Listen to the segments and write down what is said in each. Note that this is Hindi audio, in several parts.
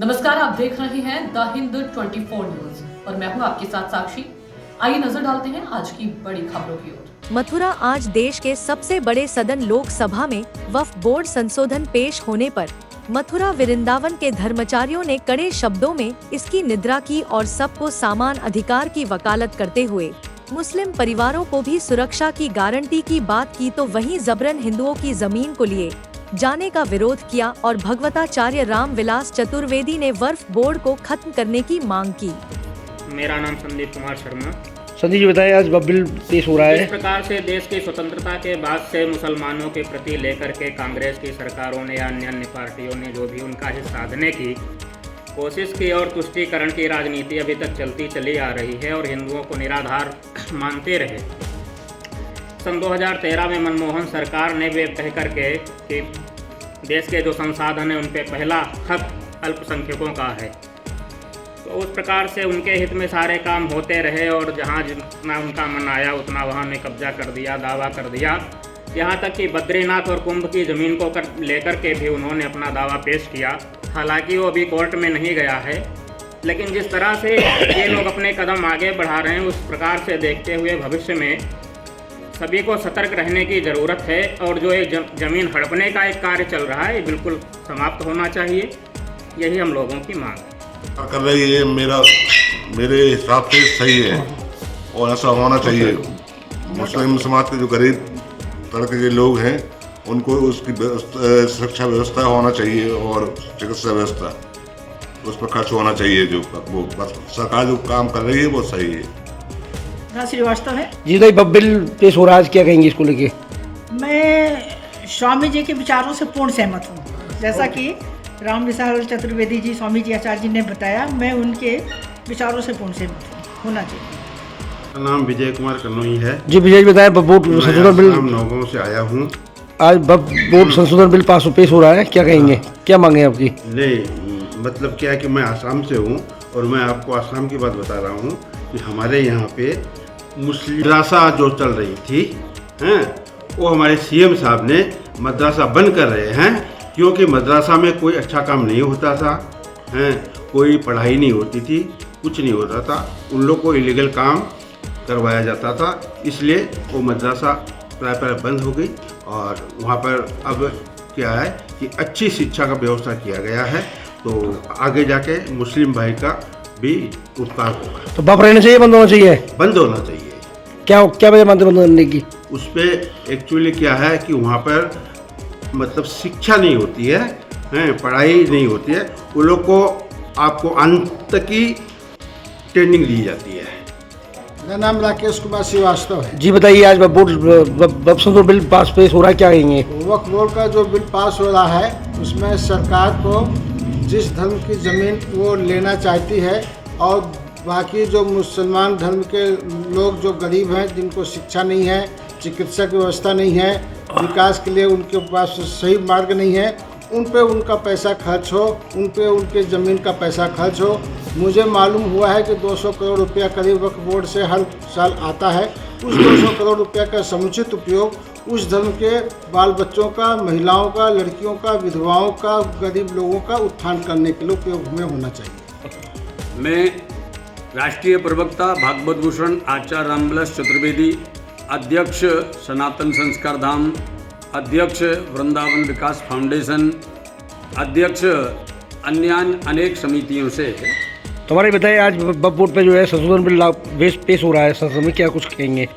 नमस्कार, आप देख रहे हैं द हिंद 24 न्यूज और मैं हूं आपके साथ साक्षी। आइए नजर डालते हैं आज की बड़ी खबरों की ओर। मथुरा आज देश के सबसे बड़े सदन लोकसभा में वक्फ बोर्ड संशोधन पेश होने पर मथुरा वृंदावन के धर्मचारियों ने कड़े शब्दों में इसकी निंदा की और सबको समान अधिकार की वकालत करते हुए मुस्लिम परिवारों को भी सुरक्षा की गारंटी की बात की, तो वहीं जबरन हिंदुओं की जमीन को लिए जाने का विरोध किया और भगवताचार्य रामविलास चतुर्वेदी ने वक्फ बोर्ड को खत्म करने की मांग की। मेरा नाम संदीप कुमार शर्मा। संदीप जी बताएं, आज बिल पेश हो रहा है। इस प्रकार से देश की स्वतंत्रता के बाद से मुसलमानों के प्रति लेकर के कांग्रेस की सरकारों ने या अन्य पार्टियों ने जो भी उनका हित साधने की कोशिश की और तुष्टीकरण की राजनीति अभी तक चलती चली आ रही है और हिंदुओं को निराधार मानते रहे। सन 2013 में मनमोहन सरकार ने वे कह करके कि देश के जो संसाधन हैं उन पे पहला हक अल्पसंख्यकों का है, तो उस प्रकार से उनके हित में सारे काम होते रहे और जहाँ जितना उनका मन आया उतना वहाँ ने कब्जा कर दिया, दावा कर दिया। यहाँ तक कि बद्रीनाथ और कुंभ की ज़मीन को लेकर के भी उन्होंने अपना दावा पेश किया। हालांकि वो अभी कोर्ट में नहीं गया है, लेकिन जिस तरह से ये लोग अपने कदम आगे बढ़ा रहे हैं उस प्रकार से देखते हुए भविष्य में सभी को सतर्क रहने की ज़रूरत है और जो ये ज़मीन हड़पने का एक कार्य चल रहा है ये बिल्कुल समाप्त होना चाहिए। यही हम लोगों की मांग है। कर रही है मेरे हिसाब से सही है और ऐसा होना चाहिए। मुस्लिम समाज के जो गरीब तबके के लोग हैं उनको उसकी सुरक्षा व्यवस्था होना चाहिए और चिकित्सा व्यवस्था उस पर खर्च होना चाहिए। जो वो सरकार जो काम कर रही है वो सही है। श्रीवास्तव है जी भाई, बिल पेश हो रहा है, आज क्या कहेंगे इसको लेके? मैं स्वामी जी के विचारों से पूर्ण सहमत हूँ। जैसा कि रामविलास चतुर्वेदी जी, स्वामी जी, आचार्य जी ने बताया, मैं उनके विचारों से पूर्ण सहमत हूँ, होना चाहिए। मेरा नाम विजय कुमार कन्नौई है। जी विजय बताएं, वक्फ बोर्ड संशोधन बिल नौगांव से आया हूँ। आज वक्फ बोर्ड संशोधन बिल पेश हो रहा है, क्या कहेंगे? क्या मांगे आपकी? नहीं, मतलब क्या है कि मैं आसाम से हूँ और मैं आपको आसाम की बात बता रहा हूँ कि हमारे यहाँ पे मुस्लिम मदरसा जो चल रही थी हैं, वो हमारे सीएम साहब ने मदरसा बंद कर रहे हैं, क्योंकि मदरसा में कोई अच्छा काम नहीं होता था हैं, कोई पढ़ाई नहीं होती थी, कुछ नहीं होता था, उन लोग को इलीगल काम करवाया जाता था, इसलिए वो मदरसा प्राय बंद हो गई और वहाँ पर अब क्या है कि अच्छी शिक्षा का व्यवस्था किया गया है, तो आगे जाके मुस्लिम भाई का भी उपकार होगा। तो वक्फ रहना चाहिए, बंद होना चाहिए? बंद होना चाहिए। क्या वजह मानते बंद करने की? उस पर एक्चुअली क्या है कि वहाँ पर मतलब शिक्षा नहीं होती है, पढ़ाई नहीं होती है, उन लोग को आपको अंत की ट्रेनिंग दी जाती है। मेरा नाम राकेश कुमार श्रीवास्तव है। जी बताइए, आज वक्फ संशोधन बिल पेश हो रहा है, क्या कहेंगे? वक्फ बोर्ड का जो बिल पास हो रहा है उसमें सरकार को जिस धर्म की ज़मीन वो लेना चाहती है और बाकी जो मुसलमान धर्म के लोग जो गरीब हैं, जिनको शिक्षा नहीं है, चिकित्सा की व्यवस्था नहीं है, विकास के लिए उनके पास सही मार्ग नहीं है, उन पे उनका पैसा खर्च हो, उन पे उनके ज़मीन का पैसा खर्च हो। मुझे मालूम हुआ है कि 200 करोड़ रुपया करीब वक्फ बोर्ड से हर साल आता है। उस 200 करोड़ रुपया का समुचित उपयोग उस धर्म के बाल बच्चों का, महिलाओं का, लड़कियों का, विधवाओं का, गरीब लोगों का उत्थान करने के लिए उपयोग में होना चाहिए। मैं राष्ट्रीय प्रवक्ता भागवत भूषण आचार्य रामविलास चतुर्वेदी, अध्यक्ष सनातन संस्कार धाम, अध्यक्ष वृंदावन विकास फाउंडेशन, अध्यक्ष अन्य अनेक समितियों से। तुम्हारे बताइए, आज वक्फ बोर्ड पे जो है संशोधन बिल पेश हो रहा है, संसद में क्या कुछ कहेंगे?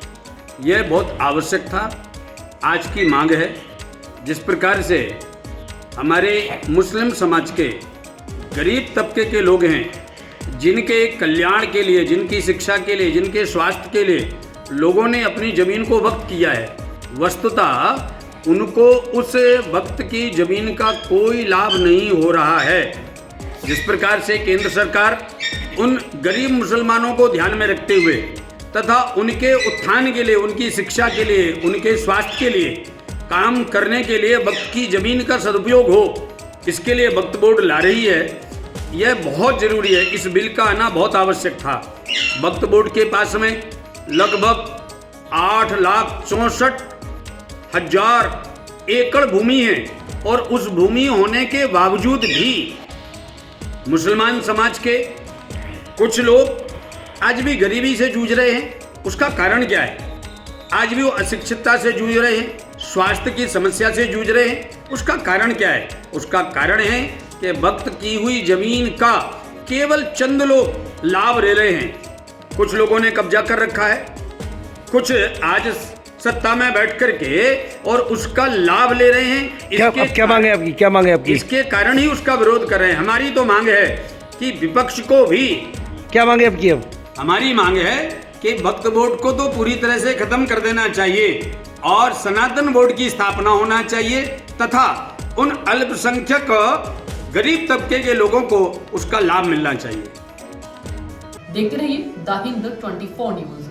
यह बहुत आवश्यक था, आज की मांग है। जिस प्रकार से हमारे मुस्लिम समाज के गरीब तबके के लोग हैं, जिनके कल्याण के लिए, जिनकी शिक्षा के लिए, जिनके स्वास्थ्य के लिए लोगों ने अपनी ज़मीन को वक्त किया है, वस्तुतः उनको उस वक्त की ज़मीन का कोई लाभ नहीं हो रहा है। जिस प्रकार से केंद्र सरकार उन गरीब मुसलमानों को ध्यान में रखते हुए तथा उनके उत्थान के लिए, उनकी शिक्षा के लिए, उनके स्वास्थ्य के लिए काम करने के लिए वक्त की ज़मीन का सदुपयोग हो, इसके लिए वक्फ बोर्ड ला रही है। यह बहुत ज़रूरी है, इस बिल का आना बहुत आवश्यक था। वक्फ बोर्ड के पास में लगभग 8,64,000 एकड़ भूमि है और उस भूमि होने के बावजूद भी मुसलमान समाज के कुछ लोग आज भी गरीबी से जूझ रहे हैं। उसका कारण क्या है? आज भी वो अशिक्षितता से जूझ रहे हैं, स्वास्थ्य की समस्या से जूझ रहे हैं। उसका कारण क्या है? उसका कारण है कि वक्त की हुई जमीन का केवल चंद लोग लाभ ले रहे हैं। कुछ लोगों ने कब्जा कर रखा है, कुछ आज सत्ता में बैठ करके और उसका लाभ ले रहे हैं। क्या मांगे आपकी? क्या मांगे आपकी? इसके कारण ही उसका विरोध कर रहे हैं। हमारी तो मांग है कि विपक्ष को भी, क्या मांगे आपकी? अब हमारी मांग है कि वक्फ बोर्ड को तो पूरी तरह से खत्म कर देना चाहिए और सनातन बोर्ड की स्थापना होना चाहिए तथा उन अल्पसंख्यक गरीब तबके के लोगों को उसका लाभ मिलना चाहिए। देखते रहिए द हिंद 24 न्यूज।